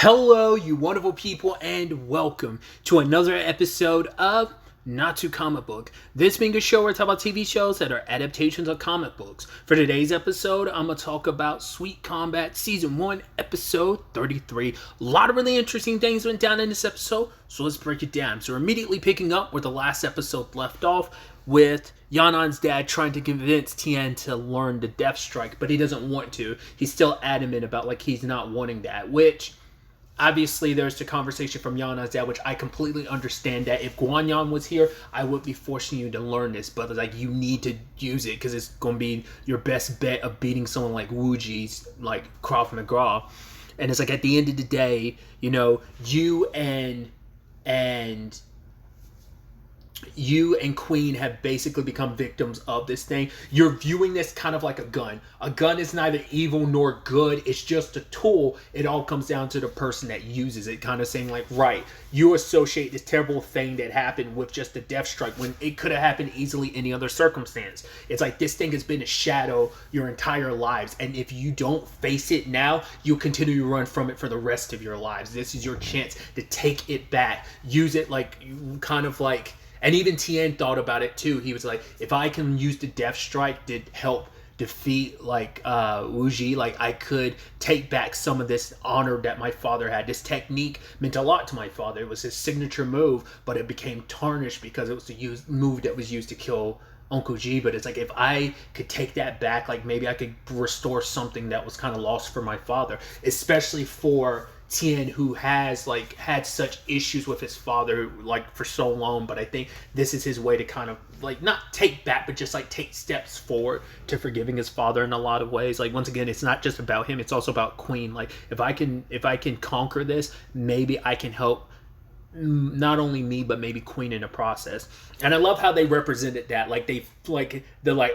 Hello, you wonderful people, and welcome to another episode of Not Too Comic Book. This being a show where I talk about TV shows that are adaptations of comic books. For today's episode, I'm going to talk about Sweet Combat Season 1, Episode 33. A lot of really interesting things went down in this episode, so let's break it down. So we're immediately picking up where the last episode left off, with Yanan's dad trying to convince Tien to learn the Death Strike, but he doesn't want to. He's still adamant about, he's not wanting that, which... Obviously, there's the conversation from Yanan's dad, which I completely understand that if Guanyan was here, I would be forcing you to learn this, but you need to use it because it's going to be your best bet of beating someone like Wuji's, Krav Maga. And it's at the end of the day, you and Queen have basically become victims of this thing. You're viewing this kind of like a gun. A gun is neither evil nor good. It's just a tool. It all comes down to the person that uses it. Kind of saying right, you associate this terrible thing that happened with just the Death Strike when it could have happened easily any other circumstance. It's this thing has been a shadow your entire lives. And if you don't face it now, you'll continue to run from it for the rest of your lives. This is your chance to take it back. Use it and even Tien thought about it too. He was if I can use the Death Strike to help defeat Wuji, I could take back some of this honor that my father had. This technique meant a lot to my father. It was his signature move, but it became tarnished because it was the move that was used to kill Uncle G. But it's if I could take that back, maybe I could restore something that was kind of lost for my father, especially for Tien, who has had such issues with his father for so long. But I think this is his way to kind of not take back, but just take steps forward to forgiving his father in a lot of ways. Once again, it's not just about him, it's also about Queen. If I can conquer this, maybe I can help not only me but maybe Queen in the process. And I love how they represented that, the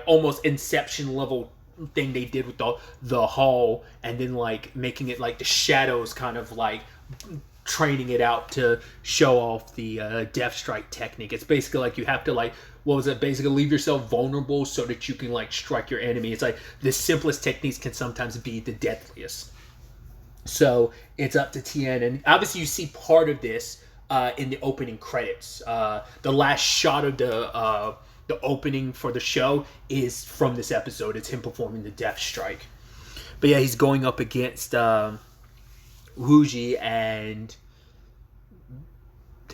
almost Inception level thing they did with the hall, and then making it the shadows kind of training it out to show off the Death Strike technique. It's basically you have to basically leave yourself vulnerable so that you can strike your enemy. It's the simplest techniques can sometimes be the deadliest. So it's up to Tien, and obviously you see part of this in the opening credits. The last shot of the opening for the show is from this episode. It's him performing the Death Strike. But yeah, he's going up against Wuji, and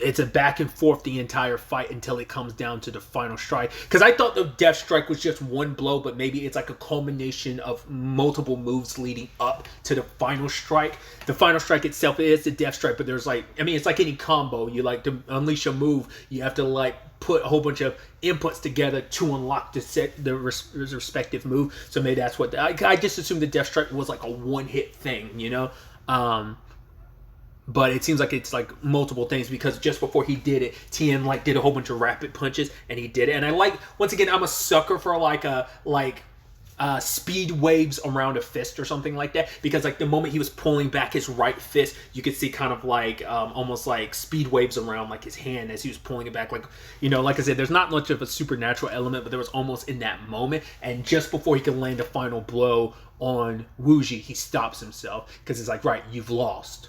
it's a back and forth the entire fight until it comes down to the final strike. Because I thought the Death Strike was just one blow, but maybe it's a culmination of multiple moves leading up to the final strike. The final strike itself is the Death Strike, but there's it's like any combo. You to unleash a move, you have to put a whole bunch of inputs together to unlock the respective move. So maybe that's what I just assumed the Death Strike was a one-hit thing, But it seems it's multiple things, because just before he did it, Tien did a whole bunch of rapid punches, and he did it. And I once again, I'm a sucker for speed waves around a fist or something like that, because the moment he was pulling back his right fist, you could see kind of almost speed waves around his hand as he was pulling it back. I said, there's not much of a supernatural element, but there was almost in that moment. And just before he could land a final blow on Wuji, he stops himself, because it's right, you've lost.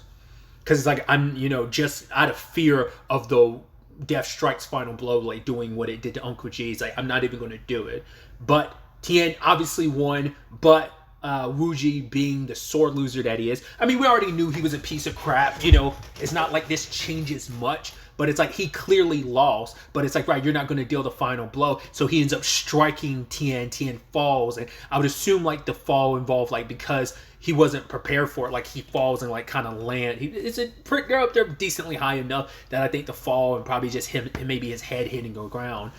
Because it's I'm, just out of fear of the Death Strike's final blow, doing what it did to Uncle G. It's I'm not even going to do it. But Tien obviously won, but Wuji, being the sword loser that he is, we already knew he was a piece of crap. It's not this changes much, but it's he clearly lost. But it's right, you're not going to deal the final blow. So he ends up striking Tien. Tien falls, and I would assume the fall involved because he wasn't prepared for it. He falls and kind of land. They're up there decently high enough that I think the fall and probably just him, maybe his head hitting the ground,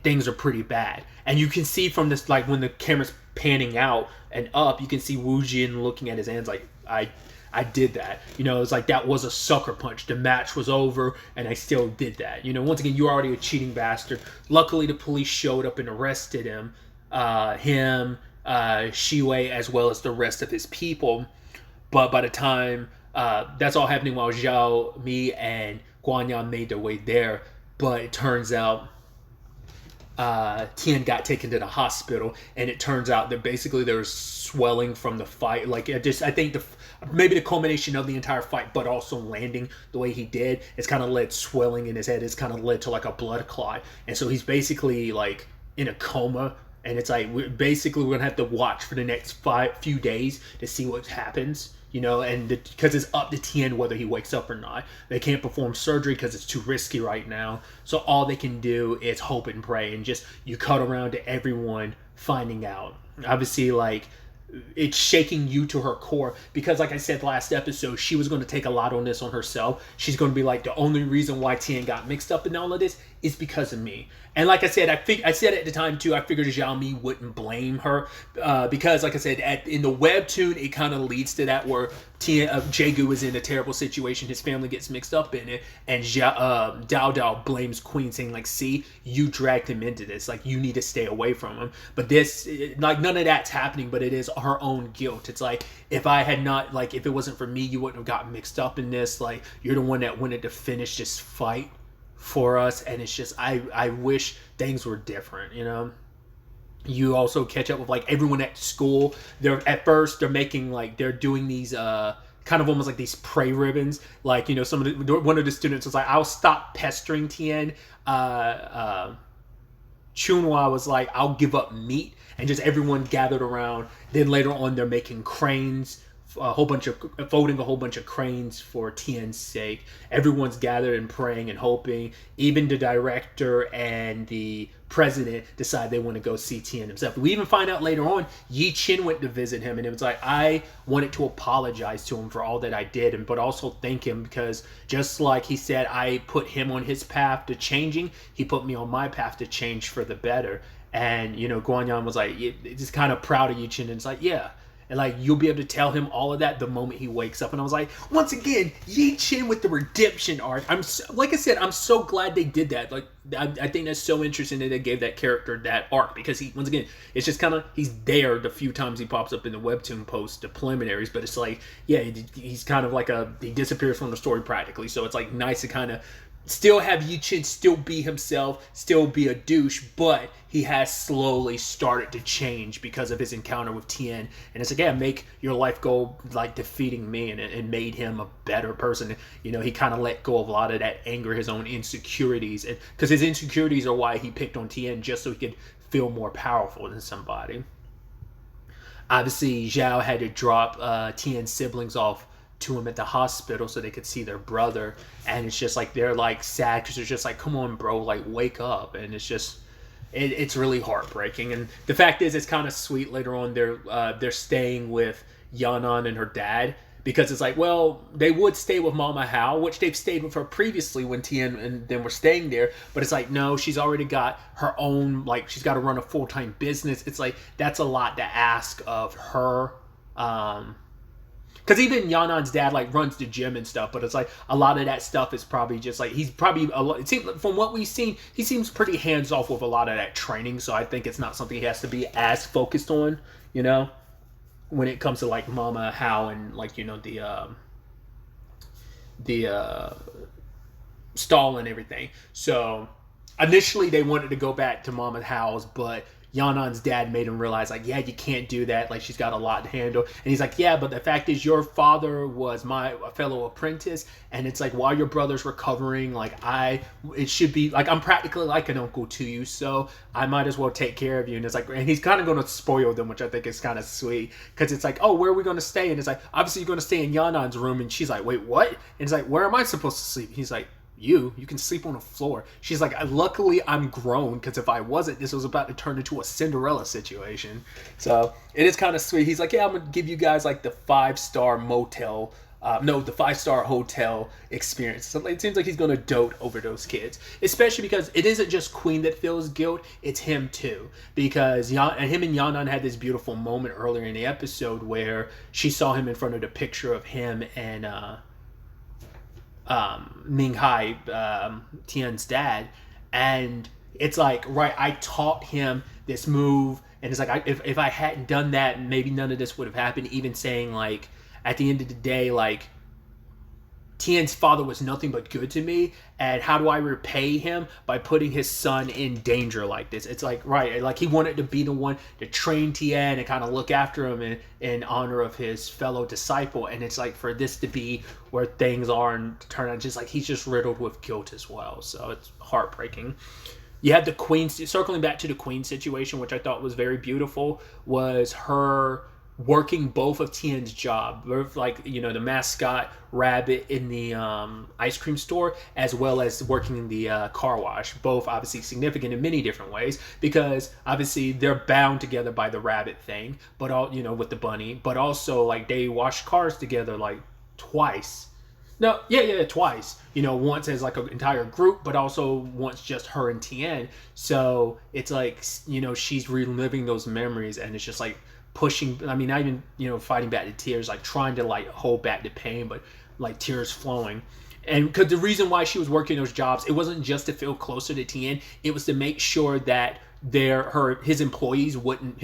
things are pretty bad. And you can see from this, when the camera's panning out and up, you can see Wu Jin looking at his hands I did that. It's that was a sucker punch. The match was over, and I still did that. Once again, you're already a cheating bastard. Luckily, the police showed up and arrested him. Shiwei, as well as the rest of his people. But by the time that's all happening while Zhao, Mi, and Guanyan made their way there. But it turns out Tien got taken to the hospital, and it turns out that basically there was swelling from the fight. Like I think maybe the culmination of the entire fight, but also landing the way he did, it's kind of led swelling in his head. It's kind of led to like a blood clot, and so he's basically like in a coma. And it's like we're gonna have to watch for the next few days to see what happens. And because it's up to Tien whether he wakes up or not. They can't perform surgery because it's too risky right now. So all they can do is hope and pray, and just you cut around to everyone finding out. Obviously, like, it's shaking you to her core because, like I said last episode, she was going to take a lot on this on herself. She's going to be like, the only reason why Tien got mixed up in all of this is because of me. And like I said, I said at the time too, I figured Zhao Mi wouldn't blame her because, like I said, in the webtoon, it kind of leads to that where Jaegu is in a terrible situation. His family gets mixed up in it, and Dao Dao blames Queen, saying like, "See, you dragged him into this. Like, you need to stay away from him." But this, like, none of that's happening. But it is her own guilt. It's like, if I had not, like, if it wasn't for me, you wouldn't have gotten mixed up in this. Like, you're the one that wanted to finish this fight for us, and it's just I wish things were different. You also catch up with like everyone at school. They're doing these kind of almost like these prey ribbons. Like, one of the students was like, "I'll stop pestering Tien." Chunhua was like, "I'll give up meat," and just everyone gathered around. Then later on, they're making cranes. Folding a whole bunch of cranes for Tien's sake. Everyone's gathered and praying and hoping. Even the director and the president decide they want to go see Tien himself. We even find out later on, Yi Chin went to visit him, and it was like, I wanted to apologize to him for all that I did, but also thank him because just like he said, I put him on his path to changing, he put me on my path to change for the better. And, Guanyan was like, just kind of proud of Yi Chin, and it's like, yeah. And like, you'll be able to tell him all of that the moment he wakes up. And I was like, once again, Yi Chin with the redemption arc. Like I said, I'm so glad they did that. Like, I think that's so interesting that they gave that character that arc, because once again, it's just kind of, he's there the few times he pops up in the webtoon post, the preliminaries, but it's like, yeah, he's kind of like he disappears from the story practically. So it's like nice to kind of still have Yi Chin still be himself, still be a douche, but he has slowly started to change because of his encounter with Tien. And it's like, yeah, make your life go like defeating me, and it made him a better person. He kind of let go of a lot of that anger, his own insecurities, because his insecurities are why he picked on Tien, just so he could feel more powerful than somebody. Obviously, Zhao had to drop Tien's siblings off to him at the hospital so they could see their brother, and it's just like they're like sad because they're just like, come on bro, like wake up. And it's just it's really heartbreaking. And the fact is, it's kind of sweet later on, they're staying with Yanan and her dad, because it's like, well, they would stay with Mama Hao, which they've stayed with her previously when Tien and them were staying there, but it's like, no, she's already got her own, like, she's got to run a full-time business. It's like, that's a lot to ask of her. Because even Yanan's dad like runs the gym and stuff, but it's like a lot of that stuff is probably just like, he's probably it seems, from what we've seen, he seems pretty hands off with a lot of that training. So I think it's not something he has to be as focused on, when it comes to like Mama Hao and like the stall and everything. So initially they wanted to go back to Mama Hao's, but Yanan's dad made him realize, like, yeah, you can't do that. Like, she's got a lot to handle. And he's like, yeah, but the fact is, your father was my fellow apprentice. And it's like, while your brother's recovering, like, it should be, like, I'm practically like an uncle to you. So I might as well take care of you. And it's like, and he's kind of going to spoil them, which I think is kind of sweet. Because it's like, oh, where are we going to stay? And it's like, obviously you're going to stay in Yanan's room. And she's like, wait, what? And it's like, where am I supposed to sleep? He's like, you can sleep on the floor. She's like, luckily I'm grown, because if I wasn't, this was about to turn into a Cinderella situation. So it is kind of sweet. He's like, yeah, I'm gonna give you guys like the 5-star motel, the 5-star hotel experience. So it seems like he's gonna dote over those kids, especially because it isn't just Queen that feels guilt, it's him too, because him and Yanan had this beautiful moment earlier in the episode where she saw him in front of the picture of him and Ming Hai, Tien's dad, and it's like, right, I taught him this move, and it's like, if I hadn't done that, maybe none of this would have happened. Even saying, like, at the end of the day, like, Tien's father was nothing but good to me, and how do I repay him? By putting his son in danger like this. It's like, right, like he wanted to be the one to train Tien and kind of look after him in honor of his fellow disciple, and it's like for this to be where things are and turn out just like he's just riddled with guilt as well, so it's heartbreaking. You had the queen, circling back to the queen situation, which I thought was very beautiful, was her working both of Tien's job, like, you know, the mascot rabbit in the ice cream store, as well as working in the car wash. Both obviously significant in many different ways, because obviously they're bound together by the rabbit thing, but all, you know, with the bunny, but also like they wash cars together like twice. No, yeah, twice. You know, once as like an entire group, but also once just her and Tien. So it's like, you know, she's reliving those memories, and it's just like pushing, I mean, not even, you know, fighting back the tears, like trying to like hold back the pain, but like tears flowing. And because the reason why she was working those jobs, it wasn't just to feel closer to Tien, it was to make sure that his employers wouldn't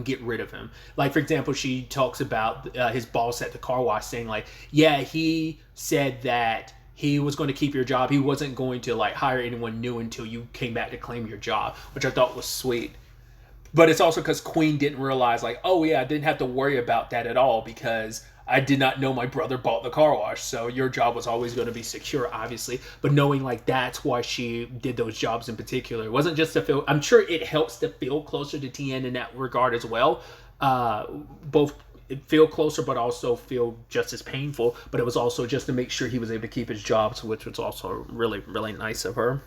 get rid of him. Like, for example, she talks about his boss at the car wash saying like, yeah, he said that he was going to keep your job. He wasn't going to like hire anyone new until you came back to claim your job, which I thought was sweet. But it's also because Queen didn't realize like, oh yeah, I didn't have to worry about that at all, because I did not know my brother bought the car wash, so your job was always going to be secure, obviously. But knowing like that's why she did those jobs in particular, it wasn't just to feel, I'm sure it helps to feel closer to Tien in that regard as well. Both feel closer, but also feel just as painful. But it was also just to make sure he was able to keep his jobs, which was also really, really nice of her.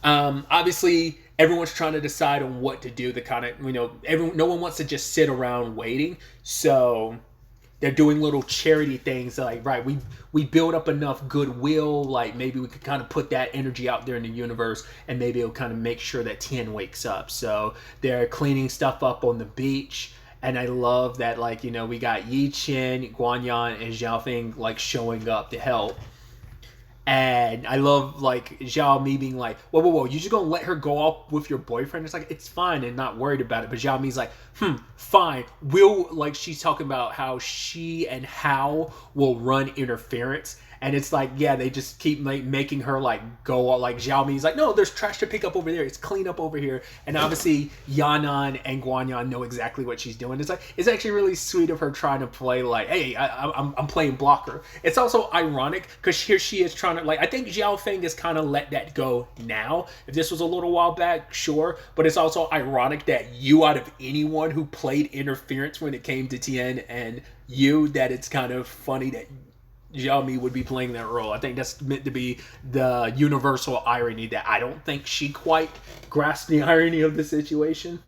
Obviously, everyone's trying to decide on what to do. The kind of, you know, no one wants to just sit around waiting. So they're doing little charity things like, right, we build up enough goodwill, like maybe we could kind of put that energy out there in the universe, and maybe it'll kind of make sure that Tien wakes up. So they're cleaning stuff up on the beach. And I love that, like, you know, we got Yi Chen, Guanyan, and Xiaofeng like showing up to help. And I love like Zhao Mi being like, whoa, you just gonna let her go off with your boyfriend? It's like, it's fine, and not worried about it. But Zhao Mi's like, fine. Like, she's talking about how she and Hao will run interference. And it's like, yeah, they just keep making her like go, like Zhao Mi's like, no, there's trash to pick up over there. It's clean up over here. And obviously Yanan and Guanyan know exactly what she's doing. It's like, it's actually really sweet of her trying to play like, hey, I'm playing blocker. It's also ironic because here she is trying to like, I think Zhao Feng has kind of let that go now. If this was a little while back, sure. But it's also ironic that you, out of anyone who played interference when it came to Tien and you, that it's kind of funny that Zhao Mi would be playing that role. I think that's meant to be the universal irony that I don't think she quite grasped the irony of the situation.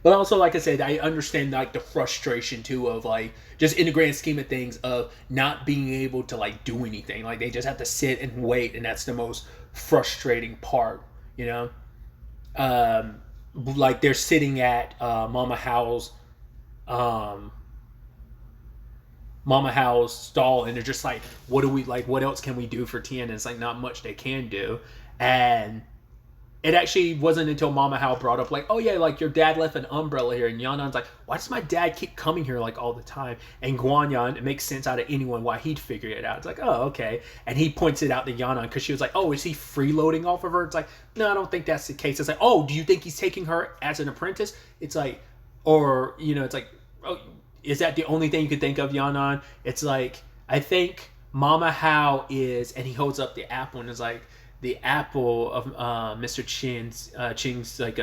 But also, like I said, I understand like the frustration too of like, just in the grand scheme of things, of not being able to like do anything. Like they just have to sit and wait, and that's the most frustrating part, you know? Like they're sitting at Mama Hao's stall, and they're just like, what else can we do for Tien? And it's like, not much they can do. And it actually wasn't until Mama Hao brought up like, oh yeah, like your dad left an umbrella here, and Yanan's like, why does my dad keep coming here like all the time? And Guanyan, it makes sense out of anyone why he'd figure it out. It's like, oh, okay. And he points it out to Yanan because she was like, oh, is he freeloading off of her? It's like, no, I don't think that's the case. It's like, oh, do you think he's taking her as an apprentice? It's like, or, you know, it's like, oh, is that the only thing you could think of, Yanan? It's like, I think Mama Hao is, and he holds up the apple and is like, the apple of Mr. Ching's like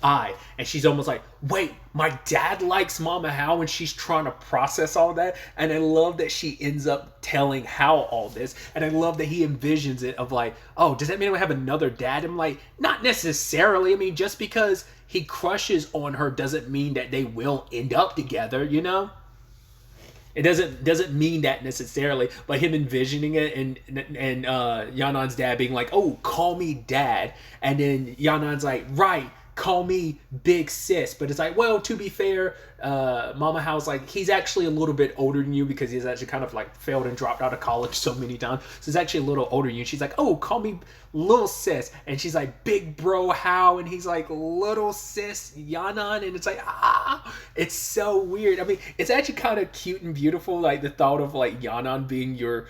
eye, and she's almost like, wait, my dad likes Mama Hao, and she's trying to process all that. And I love that she ends up telling Hao all this, and I love that he envisions it of like, oh, does that mean I have another dad? I'm like, not necessarily. I mean, just because he crushes on her doesn't mean that they will end up together, you know? It doesn't mean that necessarily, but him envisioning it, and Yanan's dad being like, oh, call me dad. And then Yanan's like, right, call me big sis. But it's like, well, to be fair, Mama Hao's like, he's actually a little bit older than you because he's actually kind of like failed and dropped out of college so many times. So he's actually a little older than you. She's like, oh, call me little sis. And she's like, big bro Hao. And he's like, little sis Yanan. And it's like, it's so weird. I mean, it's actually kind of cute and beautiful. Like the thought of like Yanan being your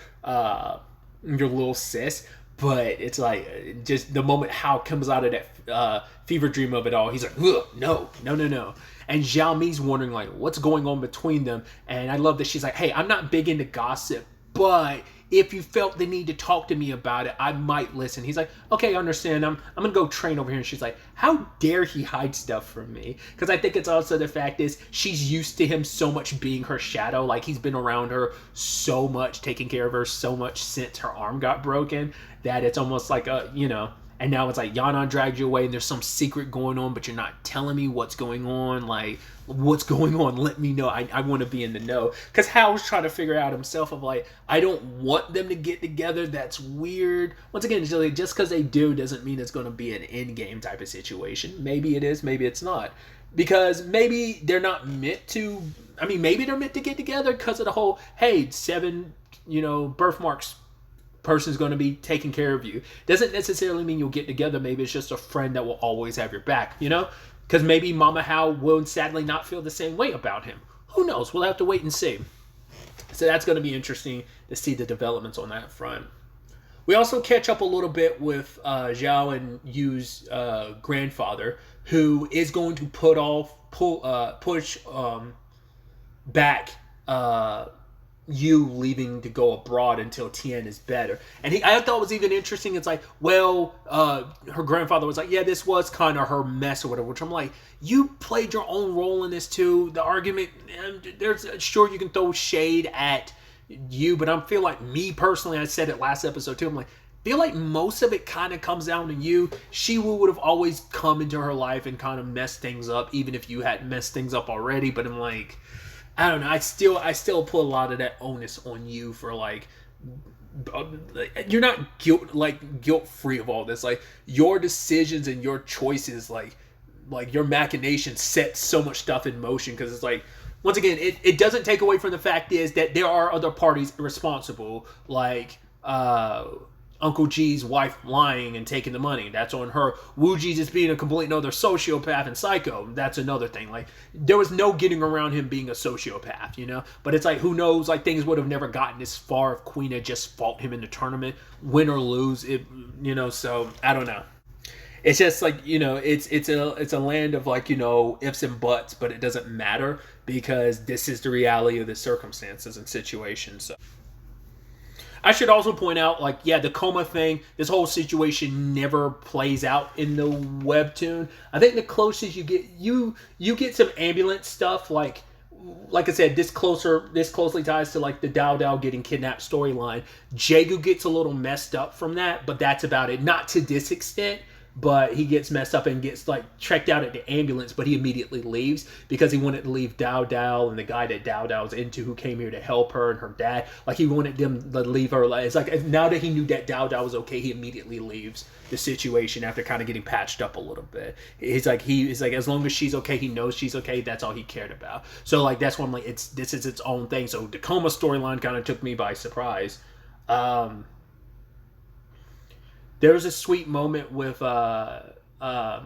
little sis. But it's like, just the moment Hao comes out of that fever dream of it all, he's like, no. And Zhao Mi's wondering, like, what's going on between them? And I love that she's like, hey, I'm not big into gossip, but if you felt the need to talk to me about it, I might listen. He's like, okay, I understand. I'm going to go train over here. And she's like, how dare he hide stuff from me? Because I think it's also the fact is she's used to him so much being her shadow. Like, he's been around her so much, taking care of her so much since her arm got broken, that it's almost like and now it's like, Yanan dragged you away and there's some secret going on, but you're not telling me what's going on. Like, what's going on? Let me know. I want to be in the know. Because Hao's trying to figure out himself of like, I don't want them to get together. That's weird. Once again, it's like, just because they do doesn't mean it's going to be an end-game type of situation. Maybe it is. Maybe it's not. Because maybe they're not meant to... I mean, maybe they're meant to get together because of the whole, hey, 7, birthmarks person's going to be taking care of you. Doesn't necessarily mean you'll get together. Maybe it's just a friend that will always have your back, because maybe Mama Hao will sadly not feel the same way about him. Who knows? We'll have to wait and see. So that's going to be interesting to see the developments on that front. We also catch up a little bit with Zhao and Yu's grandfather, who is going to push back Yu leaving to go abroad until Tien is better. And I thought it was even interesting. It's like, well, her grandfather was like, yeah, this was kind of her mess or whatever, which I'm like, you played your own role in this too. The argument, sure, you can throw shade at Yu, but I feel like, me personally, I said it last episode too, I'm like, feel like most of it kind of comes down to you. She would have always come into her life and kind of messed things up, even if you hadn't messed things up already. But I'm like, I don't know. I still put a lot of that onus on you for like, you're not guilt free of all this. Like, your decisions and your choices, like your machinations set so much stuff in motion. Because it's like, once again, it doesn't take away from the fact is that there are other parties responsible, like Uncle G's wife lying and taking the money. That's on her. Wu Ji just being a complete another sociopath and psycho. That's another thing. Like, there was no getting around him being a sociopath, But it's like, who knows? Like, things would have never gotten this far if Queen had just fought him in the tournament, win or lose. So I don't know. It's just like, it's a land of like, ifs and buts, but it doesn't matter because this is the reality of the circumstances and situations. So I should also point out, like, yeah, the coma thing, this whole situation never plays out in the webtoon. I think the closest you get, you get some ambulance stuff, like I said, this closely ties to like the Dao Dao getting kidnapped storyline. Jaegu gets a little messed up from that, but that's about it. Not to this extent, but he gets messed up and gets like checked out at the ambulance, but he immediately leaves because he wanted to leave Dao Dao and the guy that Dao Dao's into, who came here to help her, and her dad. Like, he wanted them to leave her. It's like, now that he knew that Dao Dao was okay, he immediately leaves the situation after kind of getting patched up a little bit. He's like, as long as she's okay, he knows she's okay. That's all he cared about. So like, that's why I'm like, this is its own thing. So the coma storyline kind of took me by surprise. There was a sweet moment with trying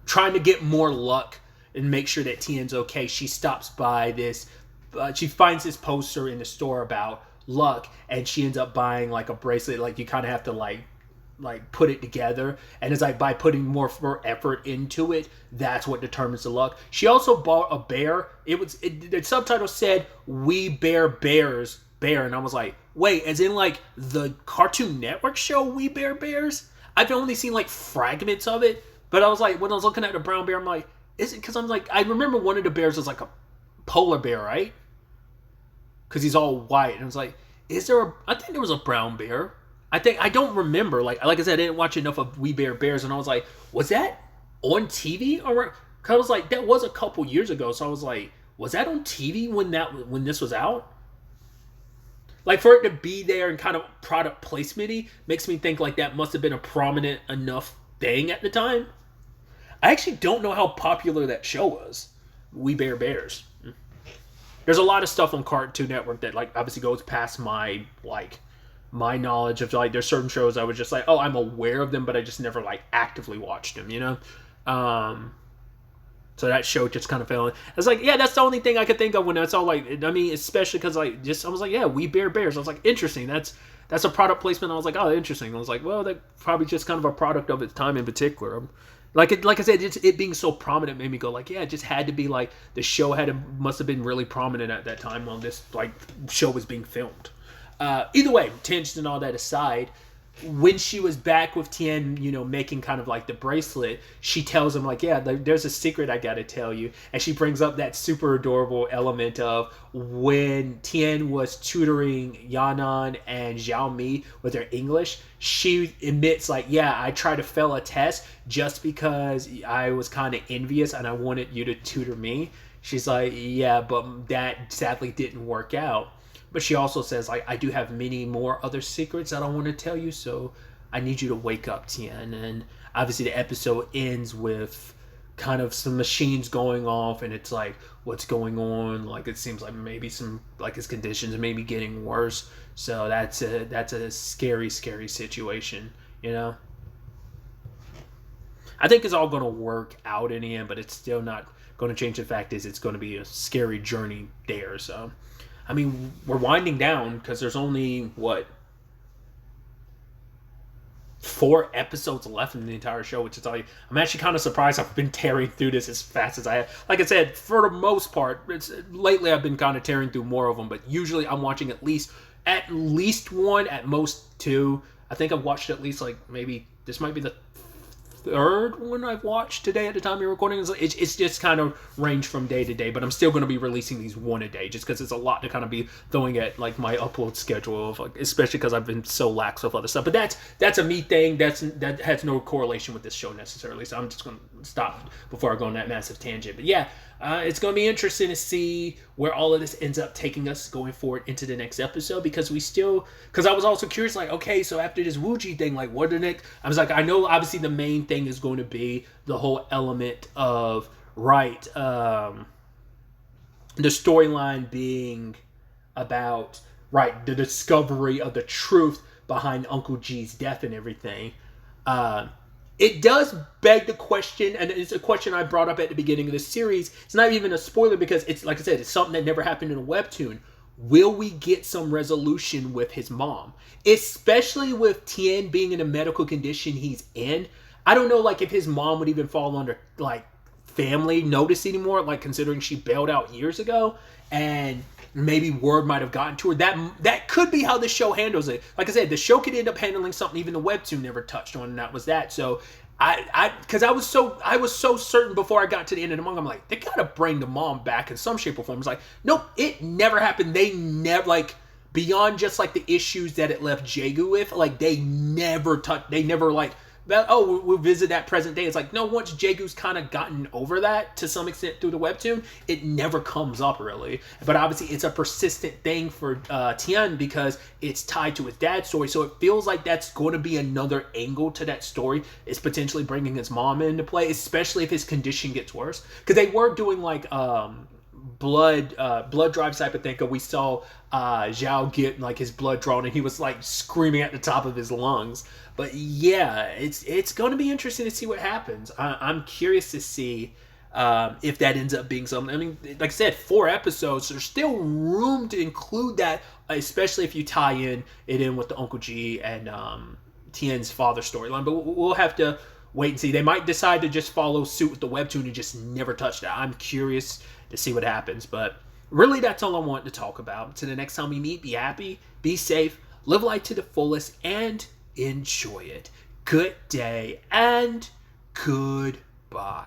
to get more luck and make sure that Tien's okay. She stops by this, she finds this poster in the store about luck, and she ends up buying like a bracelet. Like, you kind of have to like put it together, and it's like, by putting more effort into it, that's what determines the luck. She also bought a bear. The subtitle said, "We Bear Bears Bear," and I was like, wait, as in like the Cartoon Network show We Bear Bears? I've only seen like fragments of it, but I was like, when I was looking at the brown bear, I'm like, is it? Because I'm like, I remember one of the bears was like a polar bear, right? Because he's all white, and I was like, I think there was a brown bear. I don't remember. Like I said, I didn't watch enough of We Bear Bears, and I was like, was that on TV? Or I was like, that was a couple years ago, so I was like, was that on TV when this was out? Like, for it to be there and kind of product placement-y makes me think like that must have been a prominent enough thing at the time. I actually don't know how popular that show was. We Bare Bears. There's a lot of stuff on Cartoon Network that like obviously goes past my knowledge of like there's certain shows I was just like, oh, I'm aware of them, but I just never like actively watched them, you know? So that show just kind of fell in. I was like, yeah, that's the only thing I could think of when it's all like, I mean, especially because like just I was like, yeah, We Bare Bears. I was like, interesting. That's a product placement. I was like, oh, interesting. I was like, well, that probably just kind of a product of its time in particular. Like I said, it being so prominent made me go like, yeah, it just had to be like the show must have been really prominent at that time while this like show was being filmed. Either way, tangent and all that aside, when she was back with Tien, you know, making kind of like the bracelet, she tells him like, yeah, there's a secret I gotta tell you. And she brings up that super adorable element of when Tien was tutoring Yanan and Xiao Mi with their English, she admits like, yeah, I tried to fail a test just because I was kind of envious and I wanted you to tutor me. She's like, yeah, but that sadly didn't work out. But she also says, like, I do have many more other secrets that I want to tell you, so I need you to wake up, Tien. And obviously the episode ends with kind of some machines going off, and it's like, what's going on? Like, it seems like maybe some, like, his conditions may be getting worse. So that's a scary, scary situation, you know? I think it's all going to work out in the end, but it's still not going to change the fact is it's going to be a scary journey there, so... I mean, we're winding down because there's only, 4 episodes left in the entire show, which is like, I'm actually kind of surprised I've been tearing through this as fast as I have. Like I said, for the most part, lately I've been kind of tearing through more of them, but usually I'm watching at least 1, at most 2. I think I've watched at least, like, maybe, this might be the 3rd one I've watched today at the time you're recording. It's just kind of range from day to day, but I'm still going to be releasing these 1 a day just because it's a lot to kind of be throwing at like my upload schedule of like, especially because I've been so lax with other stuff. But that's a me thing. That has no correlation with this show necessarily. So I'm just going to stop before I go on that massive tangent. But yeah, it's going to be interesting to see where all of this ends up taking us going forward into the next episode because I was also curious, like, okay, so after this Wuji thing, like, what the next? I was like, I know obviously the main thing is going to be the whole element of, the storyline being about, the discovery of the truth behind Uncle G's death and everything. It does beg the question, and it's a question I brought up at the beginning of the series. It's not even a spoiler because it's, like I said, it's something that never happened in a webtoon. Will we get some resolution with his mom? Especially with Tien being in a medical condition he's in. I don't know, like, if his mom would even fall under, like, family notice anymore, like, considering she bailed out years ago, and maybe word might have gotten to her. That could be how the show handles it. Like I said, the show could end up handling something even the webtoon never touched on, and that was that. So because I was so certain before I got to the end of the manga, I'm like, they gotta bring the mom back in some shape or form. It's like, nope, it never happened. They never, like, beyond just like the issues that it left Jaegu with, like they never like, we'll visit that present day. It's like, no, once Jaegu's kind of gotten over that to some extent through the webtoon, it never comes up really. But obviously it's a persistent thing for Tien because it's tied to his dad's story. So it feels like that's going to be another angle to that story, is potentially bringing his mom into play, especially if his condition gets worse. Because they were doing like blood drive type of thing. We saw Zhao get like his blood drawn and he was like screaming at the top of his lungs. But yeah, it's going to be interesting to see what happens. I'm curious to see if that ends up being something. I mean, like I said, 4 episodes. There's still room to include that, especially if you tie it in with the Uncle G and Tien's father storyline. But we'll have to wait and see. They might decide to just follow suit with the webtoon and just never touch that. I'm curious to see what happens. But really, that's all I want to talk about. Until the next time we meet, be happy, be safe, live life to the fullest, and enjoy it. Good day and goodbye.